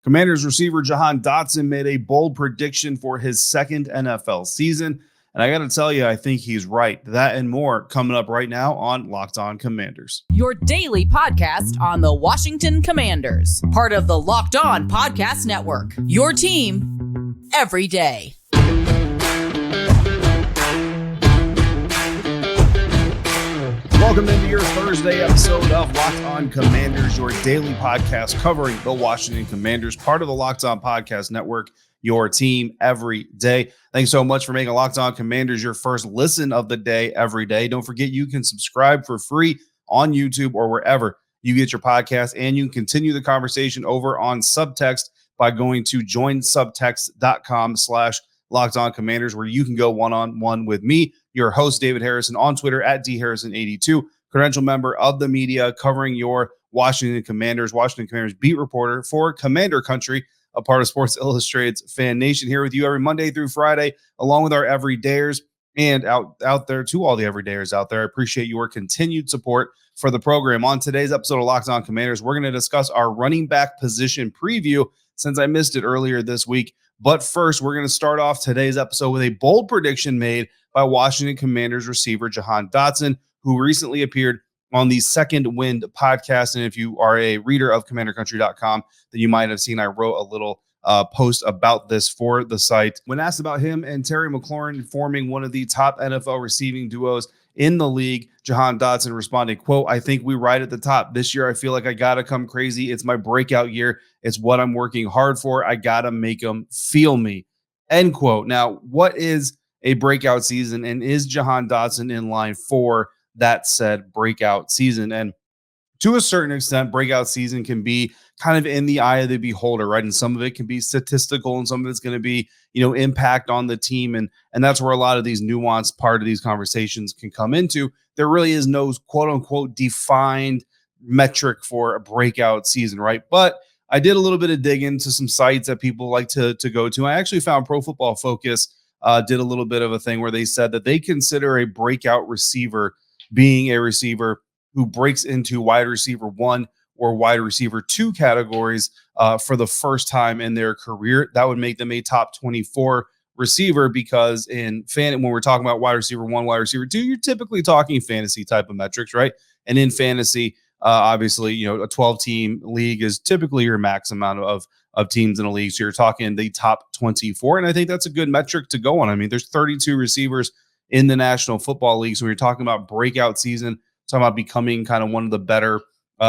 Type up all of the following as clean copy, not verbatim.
Commanders receiver Jahan Dotson made a bold prediction for his second NFL season. And I got to tell you, I think he's right. That and more coming up right now on Locked On Commanders. Your daily podcast on the Washington Commanders. Part of the Locked On Podcast Network. Your team every day. Welcome into your Thursday episode of Locked On Commanders, your daily podcast covering the Washington Commanders, part of the Locked On Podcast Network, your team every day. Thanks so much for making Locked On Commanders your first listen of the day every day. Don't forget you can subscribe for free on YouTube or wherever you get your podcast, and you can continue the conversation over on Subtext by going to joinsubtext.com/Locked On Commanders, where you can go one-on-one with me, your host, David Harrison, on Twitter at DHarrison82, credential member of the media covering your Washington Commanders beat reporter for Commander Country, a part of Sports Illustrated's FanNation, here with you every Monday through Friday, along with our everydayers and out there to all the everydayers out there. I appreciate your continued support for the program. On today's episode of Locked On Commanders, we're going to discuss our running back position preview since I missed it earlier this week. But first, we're going to start off today's episode with a bold prediction made by Washington Commanders receiver Jahan Dotson, who recently appeared on the Second Wind podcast. And if you are a reader of CommanderCountry.com, then you might have seen I wrote a little post about this for the site. When asked about him and Terry McLaurin forming one of the top NFL receiving duos in the league, Jahan Dotson responded, quote, "I think we ride at the top. This year, I feel like I got to come crazy. It's my breakout year. It's what I'm working hard for. I got to make them feel me," end quote. Now, what is a breakout season, and is Jahan Dotson in line for that said breakout season? And to a certain extent, breakout season can be kind of in the eye of the beholder, right? And some of it can be statistical, and some of it's going to be, impact on the team. And that's where a lot of these nuanced part of these conversations can come into. There really is no quote unquote defined metric for a breakout season, right? But I did a little bit of digging into some sites that people like to go to. I actually found Pro Football Focus did a little bit of a thing where they said that they consider a breakout receiver being a receiver who breaks into wide receiver 1 or wide receiver 2 categories for the first time in their career. That would make them a top 24 receiver, because when we're talking about wide receiver 1, wide receiver 2, you're typically talking fantasy type of metrics, right? And in fantasy, obviously, a 12-team league is typically your max amount of teams in a league. So you're talking the top 24. And I think that's a good metric to go on. I mean, there's 32 receivers in the National Football League. So when you're talking about breakout season, talking about becoming kind of one of the better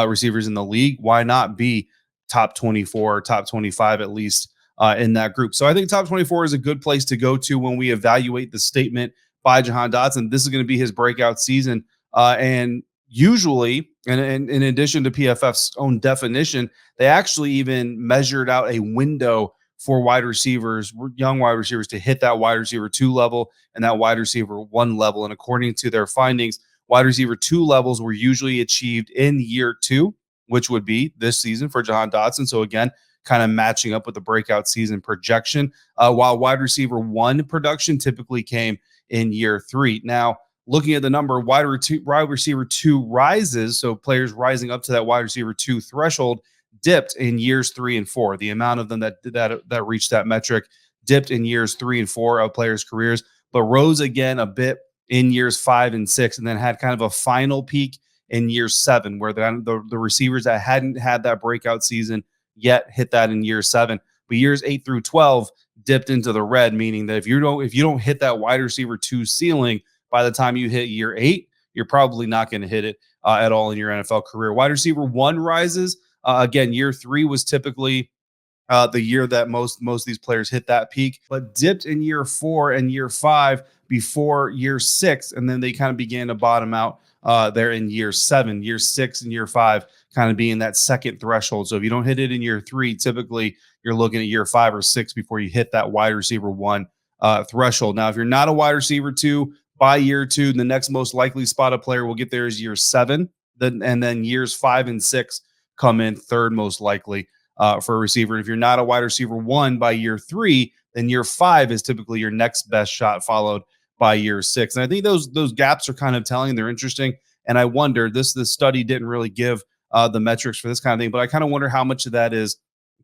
receivers in the league, why not be top 24 or top 25 at least in that group? So I think top 24 is a good place to go to when we evaluate the statement by Jahan Dotson. This is going to be his breakout season. And usually, and in addition to PFF's own definition, they actually even measured out a window for wide receivers, young wide receivers, to hit that wide receiver 2 level and that wide receiver 1 level. And according to their findings, wide receiver 2 levels were usually achieved in year 2, which would be this season for Jahan Dotson. So again, kind of matching up with the breakout season projection, while wide receiver 1 production typically came in year 3. Now, looking at the number of wide receiver 2 rises, so players rising up to that wide receiver 2 threshold, dipped in years 3 and 4. The amount of them that reached that metric dipped in years 3 and 4 of players' careers, but rose again a bit in years 5 and 6, and then had kind of a final peak in year 7, where the receivers that hadn't had that breakout season yet hit that in year 7. But years 8 through 12 dipped into the red, meaning that if you don't hit that wide receiver 2 ceiling by the time you hit year 8, you're probably not going to hit it at all in your NFL career. Wide receiver 1 rises. Again, year 3 was typically the year that most of these players hit that peak, but dipped in year 4 and year 5 before year 6. And then they kind of began to bottom out there in year 7, year 6 and year 5 kind of being that second threshold. So if you don't hit it in year 3, typically you're looking at year 5 or 6 before you hit that wide receiver 1 threshold. Now, if you're not a wide receiver 2 by year 2, the next most likely spot a player will get there is year 7. And then years 5 and 6 come in third most likely for a receiver. And if you're not a wide receiver 1 by year 3, then year 5 is typically your next best shot, followed by year 6. And I think those gaps are kind of telling. They're interesting. And I wonder, this study didn't really give the metrics for this kind of thing, but I kind of wonder how much of that is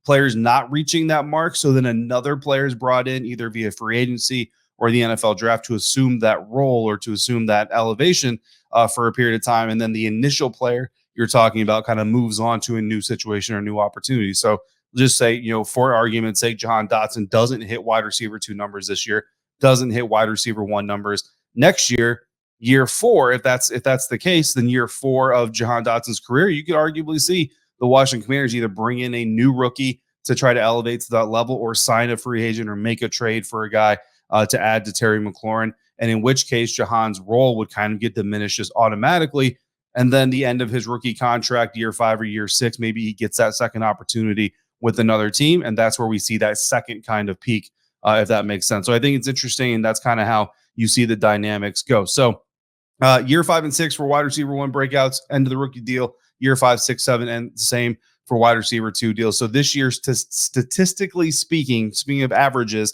players not reaching that mark. So then another player is brought in either via free agency or the NFL draft to assume that role or to assume that elevation for a period of time. And then the initial player you're talking about kind of moves on to a new situation or new opportunity. So just say, for argument's sake, Jahan Dotson doesn't hit wide receiver 2 numbers this year, doesn't hit wide receiver 1 numbers. Next year, year 4, if that's the case, then year 4 of Jahan Dotson's career, you could arguably see the Washington Commanders either bring in a new rookie to try to elevate to that level or sign a free agent or make a trade for a guy to add to Terry McLaurin. And in which case, Jahan's role would kind of get diminished just automatically. And then the end of his rookie contract, year 5 or year 6, maybe he gets that second opportunity with another team. And that's where we see that second kind of peak, if that makes sense. So I think it's interesting. And that's kind of how you see the dynamics go. So year 5 and 6 for wide receiver 1 breakouts, end of the rookie deal. Year 5, 6, 7, and the same for wide receiver 2 deals. So this year, statistically speaking of averages,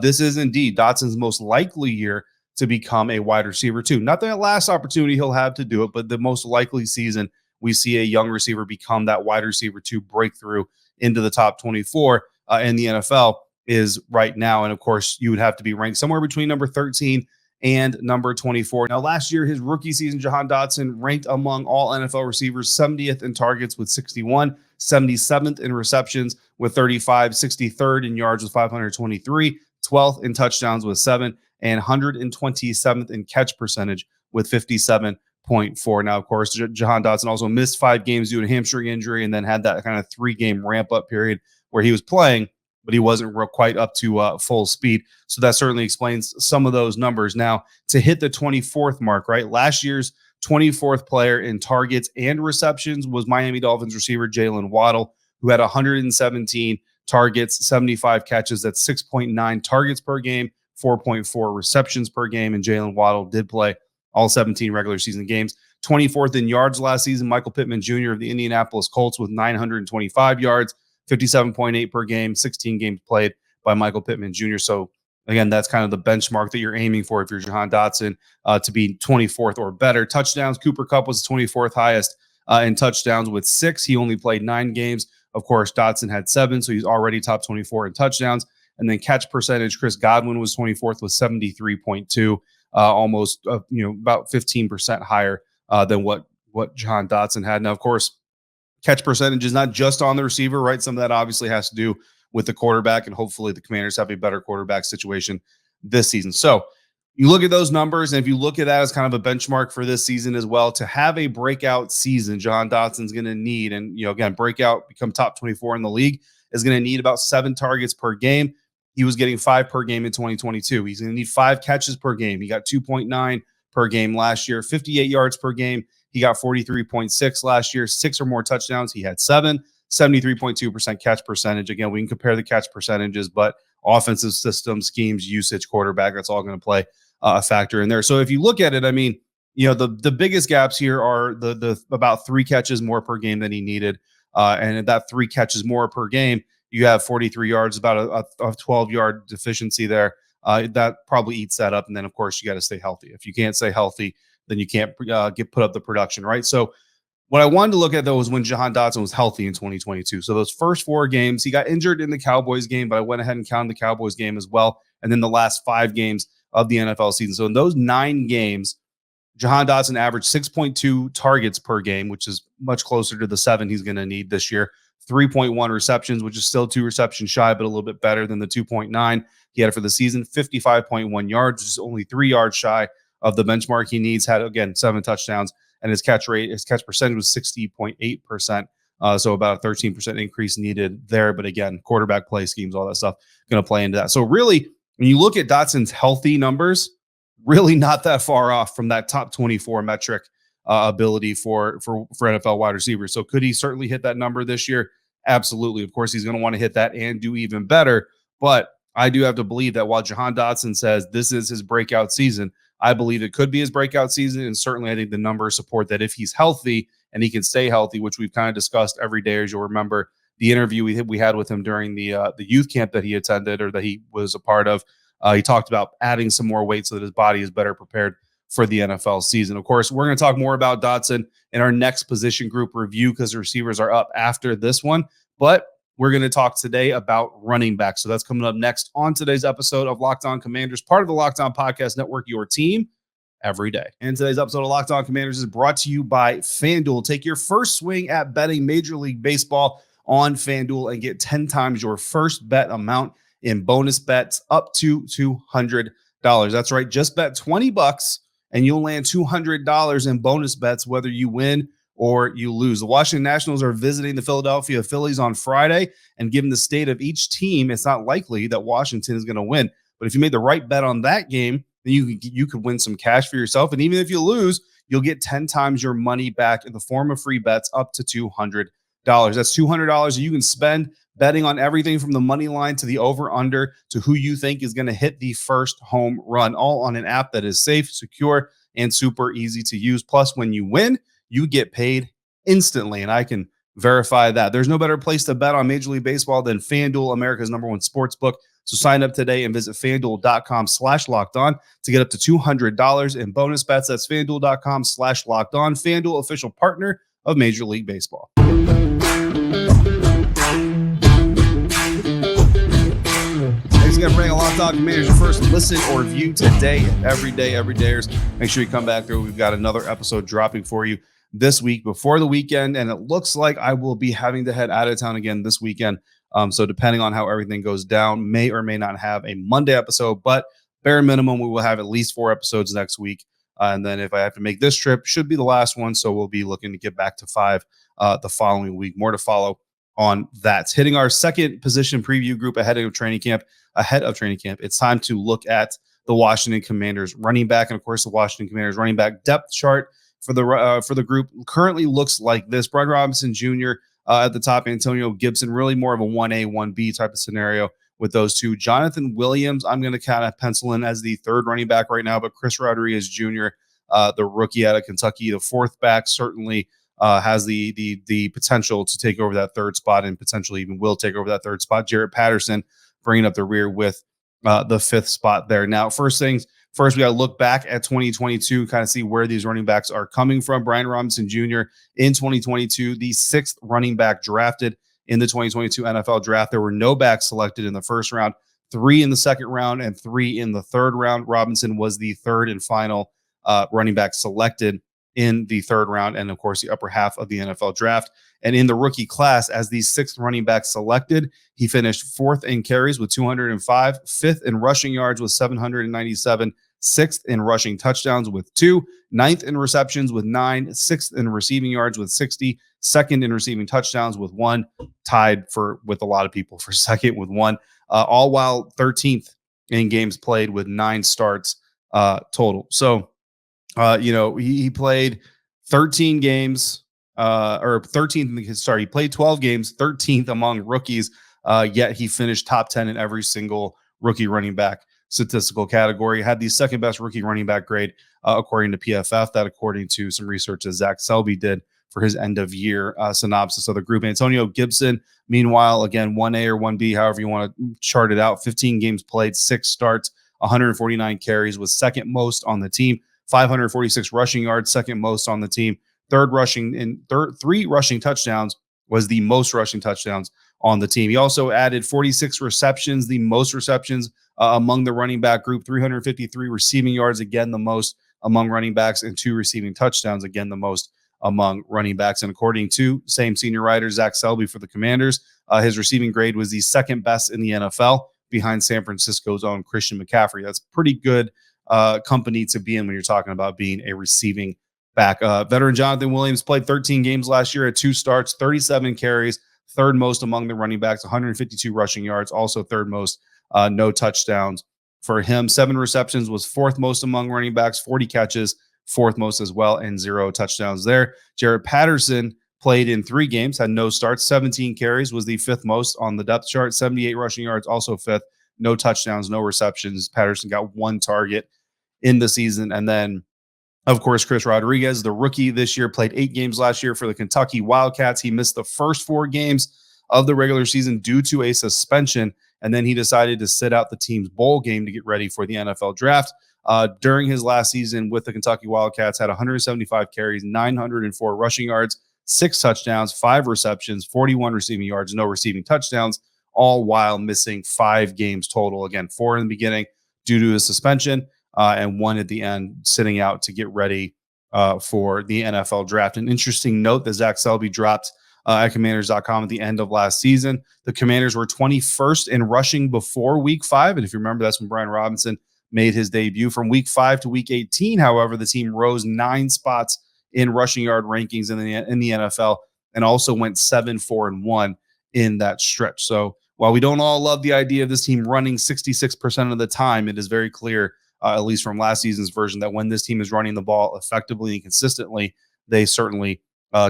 this is indeed Dotson's most likely year to become a wide receiver 2. Not the last opportunity he'll have to do it, but the most likely season we see a young receiver become that wide receiver 2 breakthrough into the top 24 in the NFL is right now. And of course, you would have to be ranked somewhere between number 13 and number 24. Now, last year, his rookie season, Jahan Dotson ranked among all NFL receivers 70th in targets with 61, 77th in receptions with 35, 63rd in yards with 523, 12th in touchdowns with 7, and 127th in catch percentage with 57.4. Now, of course, Jahan Dotson also missed 5 games due to hamstring injury and then had that kind of 3-game ramp-up period where he was playing, but he wasn't quite up to full speed. So that certainly explains some of those numbers. Now, to hit the 24th mark, right? Last year's 24th player in targets and receptions was Miami Dolphins receiver Jalen Waddle, who had 117 targets, 75 catches. That's 6.9 targets per game, 4.4 receptions per game. And Jalen Waddle did play all 17 regular season games. 24th in yards last season, Michael Pittman Jr. of the Indianapolis Colts with 925 yards, 57.8 per game, 16 games played by Michael Pittman Jr. So again, that's kind of the benchmark that you're aiming for if you're Jahan Dotson to be 24th or better. Touchdowns, Cooper Kupp was 24th highest in touchdowns with 6. He only played 9 games. Of course, Dotson had 7, so he's already top 24 in touchdowns. And then catch percentage, Chris Godwin was 24th with 73.2, almost about 15% higher than what Jahan Dotson had. Now, of course, catch percentage is not just on the receiver, right? Some of that obviously has to do with the quarterback, and hopefully the Commanders have a better quarterback situation this season. So you look at those numbers, and if you look at that as kind of a benchmark for this season as well, to have a breakout season, Jahan Dotson's going to need, and again, breakout, become top 24 in the league, is going to need about 7 targets per game. He was getting 5 per game in 2022. He's going to need 5 catches per game. He got 2.9 per game last year, 58 yards per game. He got 43.6 last year, 6 or more touchdowns. He had 7, 73.2% catch percentage. Again, we can compare the catch percentages, but offensive system, schemes, usage, quarterback, that's all going to play a factor in there. So if you look at it, I mean, the biggest gaps here are the about 3 catches more per game than he needed. And at that 3 catches more per game, you have 43 yards, about a 12-yard deficiency there. That probably eats that up. And then, of course, you got to stay healthy. If you can't stay healthy, then you can't put up the production, right? So what I wanted to look at, though, was when Jahan Dotson was healthy in 2022. So those first 4 games, he got injured in the Cowboys game, but I went ahead and counted the Cowboys game as well. And then the last 5 games of the NFL season. So in those 9 games, Jahan Dotson averaged 6.2 targets per game, which is much closer to the 7 he's going to need this year. 3.1 receptions, which is still 2 receptions shy, but a little bit better than the 2.9 he had for the season. 55.1 yards, which is only 3 yards shy of the benchmark he needs. Had, again, 7 touchdowns, and his catch percentage was 60.8%. So about a 13% increase needed there. But again, quarterback play schemes, all that stuff going to play into that. So really, when you look at Dotson's healthy numbers, really not that far off from that top 24 metric ability for NFL wide receivers. So could he certainly hit that number this year? Absolutely. Of course, he's going to want to hit that and do even better. But I do have to believe that while Jahan Dotson says this is his breakout season, I believe it could be his breakout season. And certainly I think the numbers support that if he's healthy and he can stay healthy, which we've kind of discussed every day, as you'll remember the interview we had with him during the youth camp that he attended or that he was a part of. He talked about adding some more weight so that his body is better prepared for the NFL season. Of course, we're going to talk more about Dotson in our next position group review because the receivers are up after this one. But we're going to talk today about running back. So that's coming up next on today's episode of Locked On Commanders, part of the Locked On Podcast Network, your team every day. And today's episode of Locked On Commanders is brought to you by FanDuel. Take your first swing at betting Major League Baseball on FanDuel and get 10 times your first bet amount in bonus bets up to $200. That's right. Just bet $20 and you'll land $200 in bonus bets, whether you win or you lose. The Washington Nationals are visiting the Philadelphia Phillies on Friday, and given the state of each team, it's not likely that Washington is going to win. But if you made the right bet on that game, then you could win some cash for yourself. And even if you lose, you'll get 10 times your money back in the form of free bets up to $200. That's $200 you can spend betting on everything from the money line to the over-under to who you think is going to hit the first home run, all on an app that is safe, secure, and super easy to use. Plus, when you win, you get paid instantly, and I can verify that. There's no better place to bet on Major League Baseball than FanDuel, America's #1 sports book. So sign up today and visit FanDuel.com/lockedon to get up to $200 in bonus bets. That's FanDuel.com/lockedon, FanDuel, official partner of Major League Baseball. Thanks again for bringing Locked On Commanders, your first listen or view today, every dayers. Make sure you come back through. We've got another episode dropping for you this week before the weekend, and it looks like I will be having to head out of town again this weekend. So depending on how everything goes down, may or may not have a Monday episode, but bare minimum, we will have at least 4 episodes next week. And then if I have to make this trip, should be the last one. So we'll be looking to get back to 5 the following week. More to follow on that. Hitting our second position preview group ahead of training camp. It's time to look at the Washington Commanders running back. And of course, the Washington Commanders running back depth chart for the group currently looks like this. Brian Robinson Jr. At the top, Antonio Gibson, really more of a 1A, 1B type of scenario with those two. Jonathan Williams, I'm going to kind of pencil in as the third running back right now, but Chris Rodriguez Jr., the rookie out of Kentucky, the fourth back, certainly has the potential to take over that third spot and potentially even will take over that third spot. Jaret Patterson bringing up the rear with the fifth spot there. Now, first, we got to look back at 2022, kind of see where these running backs are coming from. Brian Robinson Jr. in 2022, the 6th running back drafted in the 2022 NFL draft. There were no backs selected in the first round, 3 in the second round, and 3 in the third round. Robinson was the third and final running back selected in the third round, and of course, the upper half of the NFL draft. And in the rookie class, as the 6th running back selected, he finished 4th in carries with 205, 5th in rushing yards with 797, 6th in rushing touchdowns with 2, 9th in receptions with 9, 6th in receiving yards with 60, 2nd in receiving touchdowns with 1, tied with a lot of people for second with 1, all while 13th in games played with 9 starts total. So, he played 13 games, or 13th. He played 12 games, 13th among rookies. Yet he finished top 10 in every single rookie running back statistical category. Had the second best rookie running back grade, according to PFF. That, according to some research that Zach Selby did for his end of year synopsis of the group. Antonio Gibson, meanwhile, again, 1A or 1B, however you want to chart it out. 15 games played, 6 starts, 149 carries, was second most on the team. 546 rushing yards, second most on the team. 3 rushing touchdowns, was the most rushing touchdowns on the team. He also added 46 receptions, the most receptions among the running back group. 353 receiving yards, again the most among running backs, and 2 receiving touchdowns, again the most among running backs. And according to same senior writer Zach Selby for the Commanders, his receiving grade was the second best in the NFL, behind San Francisco's own Christian McCaffrey. That's pretty good company to be in when you're talking about being a receiving back. Veteran Jonathan Williams played 13 games last year at 2 starts, 37 carries, third most among the running backs, 152 rushing yards, also third most, no touchdowns for him. 7 receptions, was 4th most among running backs, 40 catches, 4th most as well, and 0 touchdowns there. Jaret Patterson played in 3 games, had no starts, 17 carries, was the 5th most on the depth chart, 78 rushing yards, also 5th, no touchdowns, no receptions. Patterson got 1 target in the season. And then, of course, Chris Rodriguez, the rookie this year, played 8 games last year for the Kentucky Wildcats. He missed the first 4 games of the regular season due to a suspension, and then he decided to sit out the team's bowl game to get ready for the NFL draft. During his last season with the Kentucky Wildcats, had 175 carries, 904 rushing yards, 6 touchdowns, 5 receptions, 41 receiving yards, no receiving touchdowns, all while missing 5 games total. Again, 4 in the beginning due to a suspension, and 1 at the end sitting out to get ready for the NFL draft. An interesting note that Zach Selby dropped at commanders.com at the end of last season. The Commanders were 21st in rushing before week 5. And if you remember, that's when Brian Robinson made his debut. From week 5 to week 18, however, the team rose 9 spots in rushing yard rankings in the NFL, and also went 7-4-1 in that stretch. So while we don't all love the idea of this team running 66% of the time, it is very clear, at least from last season's version, that when this team is running the ball effectively and consistently, they certainly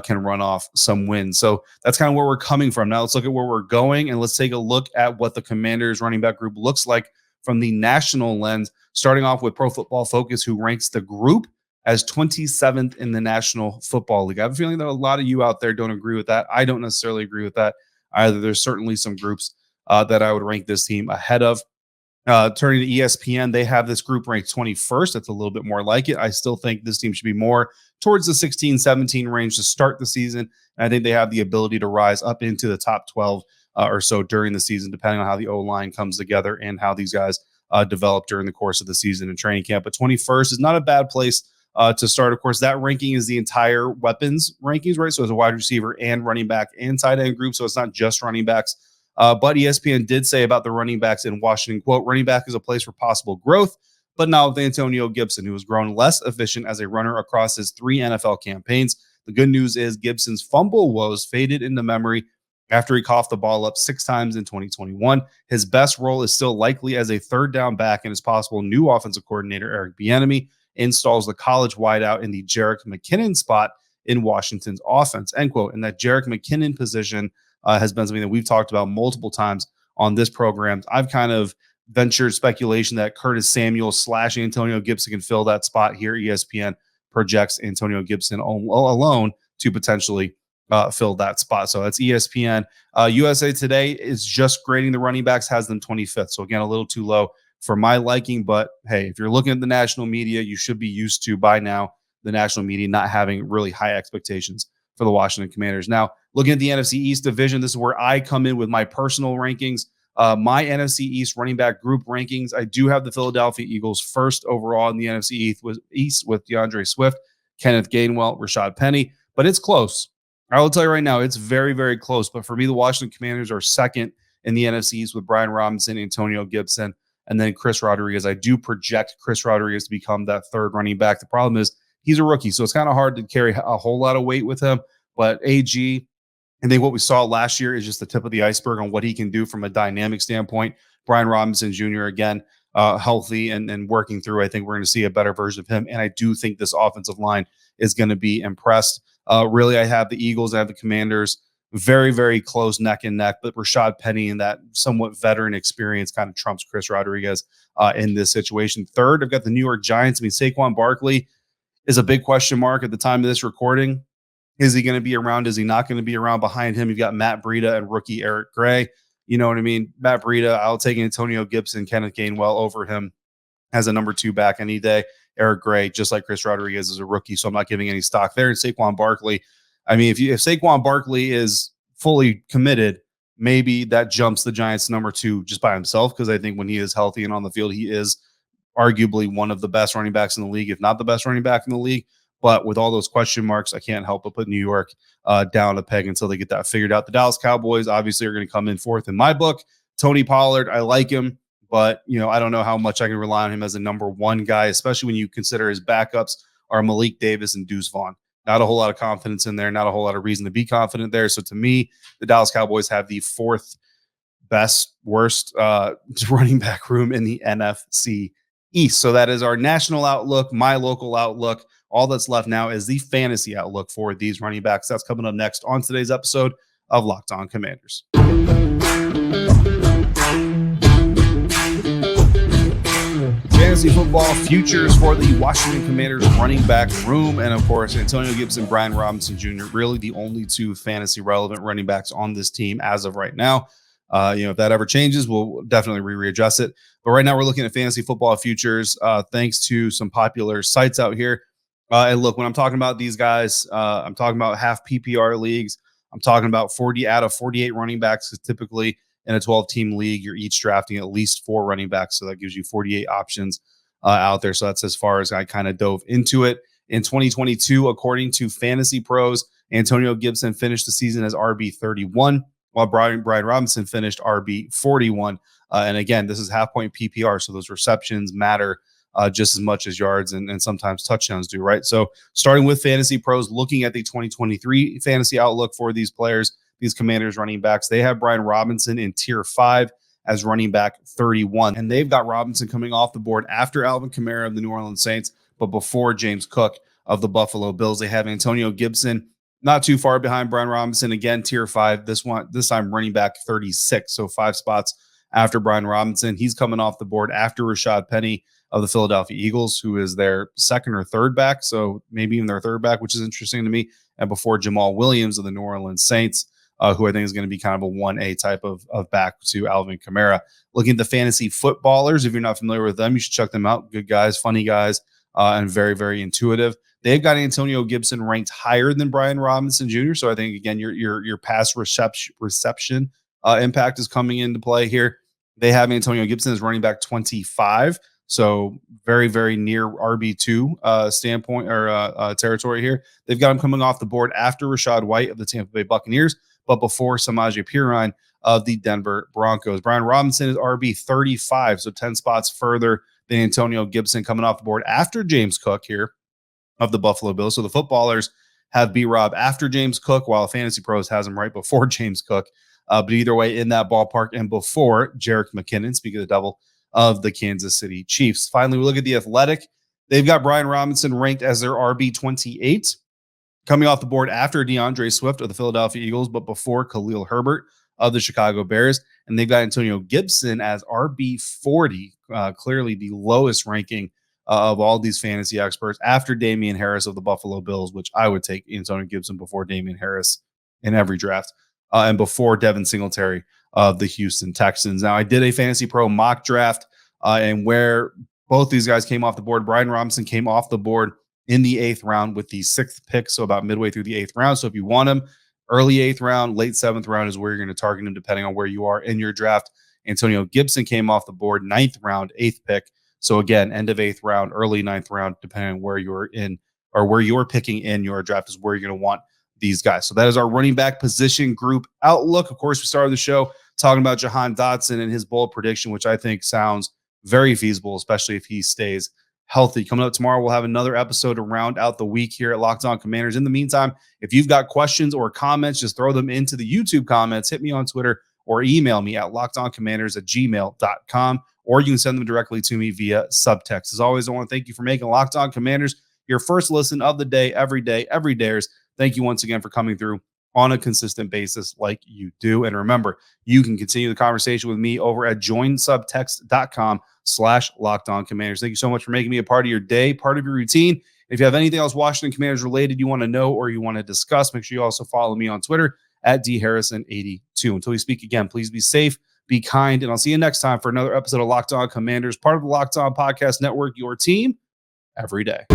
can run off some wins. So that's kind of where we're coming from. Now let's look at where we're going, and let's take a look at what the Commanders running back group looks like from the national lens, starting off with Pro Football Focus, who ranks the group as 27th in the National Football League. I have a feeling that a lot of you out there don't agree with that. I don't necessarily agree with that either. There's certainly some groups that I would rank this team ahead of. Turning to ESPN, they have this group ranked 21st. That's a little bit more like it. I still think this team should be more towards the 16-17 range to start the season. And I think they have the ability to rise up into the top 12 or so during the season, depending on how the O-line comes together and how these guys develop during the course of the season and training camp. But 21st is not a bad place to start. Of course, that ranking is the entire weapons rankings, right? So it's a wide receiver and running back and tight end group. So it's not just running backs. But ESPN did say about the running backs in Washington, quote, running back is a place for possible growth, but not with Antonio Gibson, who has grown less efficient as a runner across his 3 NFL campaigns. The good news is Gibson's fumble woes faded into memory after he coughed the ball up 6 times in 2021. His best role is still likely as a third down back, and his possible new offensive coordinator, Eric Bieniemy, installs the college wideout in the Jerick McKinnon spot in Washington's offense, end quote. And that Jerick McKinnon position has been something that we've talked about multiple times on this program. I've kind of ventured speculation that Curtis Samuel / Antonio Gibson can fill that spot here. ESPN projects Antonio Gibson alone to potentially fill that spot. So that's ESPN. USA Today is just grading the running backs, has them 25th. So again, a little too low for my liking. But hey, if you're looking at the national media, you should be used to by now the national media not having really high expectations for the Washington Commanders. Now, looking at the NFC East Division, this is where I come in with my personal rankings. My NFC East running back group rankings, I do have the Philadelphia Eagles first overall in the NFC East with DeAndre Swift, Kenneth Gainwell, Rashad Penny, but it's close. I will tell you right now, it's very, very close. But for me, the Washington Commanders are second in the NFC East with Brian Robinson, Antonio Gibson, and then Chris Rodriguez. I do project Chris Rodriguez to become that third running back. The problem is he's a rookie, so it's kind of hard to carry a whole lot of weight with him. But AG, I think what we saw last year is just the tip of the iceberg on what he can do from a dynamic standpoint. Brian Robinson Jr., again, healthy and working through. I think we're going to see a better version of him. And I do think this offensive line is going to be impressed. Really, I have the Eagles, I have the Commanders very, very close neck and neck. But Rashad Penny and that somewhat veteran experience kind of trumps Chris Rodriguez in this situation. Third, I've got the New York Giants. I mean, Saquon Barkley is a big question mark at the time of this recording. Is he going to be around? Is he not going to be around? Behind him, you've got Matt Breida and rookie Eric Gray. You know what I mean? Matt Breida, I'll take Antonio Gibson, Kenneth Gainwell over him as a number 2 back any day. Eric Gray, just like Chris Rodriguez, is a rookie, so I'm not giving any stock there. And Saquon Barkley, I mean, if Saquon Barkley is fully committed, maybe that jumps the Giants number 2 just by himself, because I think when he is healthy and on the field, he is arguably one of the best running backs in the league, if not the best running back in the league. But with all those question marks, I can't help but put New York down a peg until they get that figured out. The Dallas Cowboys obviously are going to come in fourth in my book. Tony Pollard, I like him, but I don't know how much I can rely on him as a number 1 guy, especially when you consider his backups are Malik Davis and Deuce Vaughn. Not a whole lot of confidence in there, not a whole lot of reason to be confident there. So to me, the Dallas Cowboys have the 4th worst running back room in the NFC East. So that is our national outlook, my local outlook. All that's left now is the fantasy outlook for these running backs. That's coming up next on today's episode of Locked On Commanders. Fantasy football futures for the Washington Commanders running back room. And of course, Antonio Gibson, Brian Robinson Jr., really the only 2 fantasy relevant running backs on this team as of right now. If that ever changes, we'll definitely readjust it. But right now we're looking at fantasy football futures, thanks to some popular sites out here. And look, when I'm talking about these guys, I'm talking about half PPR leagues. I'm talking about 40 out of 48 running backs. Because typically in a 12-team league, you're each drafting at least 4 running backs. So that gives you 48 options out there. So that's as far as I kind of dove into it. In 2022, according to Fantasy Pros, Antonio Gibson finished the season as RB31, while Brian Robinson finished RB41. And again, this is half-point PPR, so those receptions matter just as much as yards and sometimes touchdowns do, right? So starting with Fantasy Pros, looking at the 2023 fantasy outlook for these players, these Commanders running backs, they have Brian Robinson in tier 5 as running back 31. And they've got Robinson coming off the board after Alvin Kamara of the New Orleans Saints, but before James Cook of the Buffalo Bills. They have Antonio Gibson not too far behind Brian Robinson, again, tier 5. This time running back 36, so 5 spots after Brian Robinson. He's coming off the board after Rashad Penny of the Philadelphia Eagles, who is their second or third back, so maybe even their third back, which is interesting to me, and before Jamal Williams of the New Orleans Saints, who I think is going to be kind of a 1A type of back to Alvin Kamara. Looking at the fantasy footballers, if you're not familiar with them, you should check them out. Good guys, funny guys, and very, very intuitive. They've got Antonio Gibson ranked higher than Brian Robinson Jr., so I think, again, your pass reception impact is coming into play here. They have Antonio Gibson as running back 25, so very, very near RB2 standpoint or territory here. They've got him coming off the board after Rachaad White of the Tampa Bay Buccaneers, but before Samaje Perine of the Denver Broncos. Brian Robinson is RB35, so 10 spots further than Antonio Gibson, coming off the board after James Cook here of the Buffalo Bills. So the footballers have B-Rob after James Cook, while Fantasy Pros has him right before James Cook. But either way, in that ballpark and before Jerick McKinnon, speaking of the devil, of the Kansas City Chiefs. Finally, we look at the Athletic. They've got Brian Robinson ranked as their RB28, coming off the board after DeAndre Swift of the Philadelphia Eagles, but before Khalil Herbert of the Chicago Bears. And they've got Antonio Gibson as RB40, clearly the lowest ranking of all these fantasy experts, after Damian Harris of the Buffalo Bills, which I would take Antonio Gibson before Damian Harris in every draft, and before Devin Singletary of the Houston Texans. Now, I did a Fantasy Pro mock draft, and where both these guys came off the board. Brian Robinson came off the board in the 8th round with the 6th pick, so about midway through the 8th round. So if you want him, early 8th round, late 7th round is where you're going to target him, depending on where you are in your draft. Antonio Gibson came off the board 9th round, 8th pick. So again, end of 8th round, early 9th round, depending on where you're in or where you're picking in your draft is where you're going to want these guys. So that is our running back position group outlook. Of course, we started the show talking about Jahan Dotson and his bold prediction, which I think sounds very feasible, especially if he stays healthy. Coming up tomorrow, we'll have another episode to round out the week here at Locked On Commanders. In the meantime, if you've got questions or comments, just throw them into the YouTube comments. Hit me on Twitter or email me at lockedoncommanders@gmail.com, or you can send them directly to me via Subtext. As always, I want to thank you for making Locked On Commanders your first listen of the day, every dares. Thank you once again for coming through on a consistent basis like you do. And remember, you can continue the conversation with me over at joinsubtext.com/LockedOnCommanders. Thank you so much for making me a part of your day, part of your routine. If you have anything else Washington Commanders related you want to know or you want to discuss, make sure you also follow me on Twitter at dharrison82. Until we speak again, please be safe, be kind, and I'll see you next time for another episode of Locked On Commanders, part of the Locked On Podcast Network, your team every day.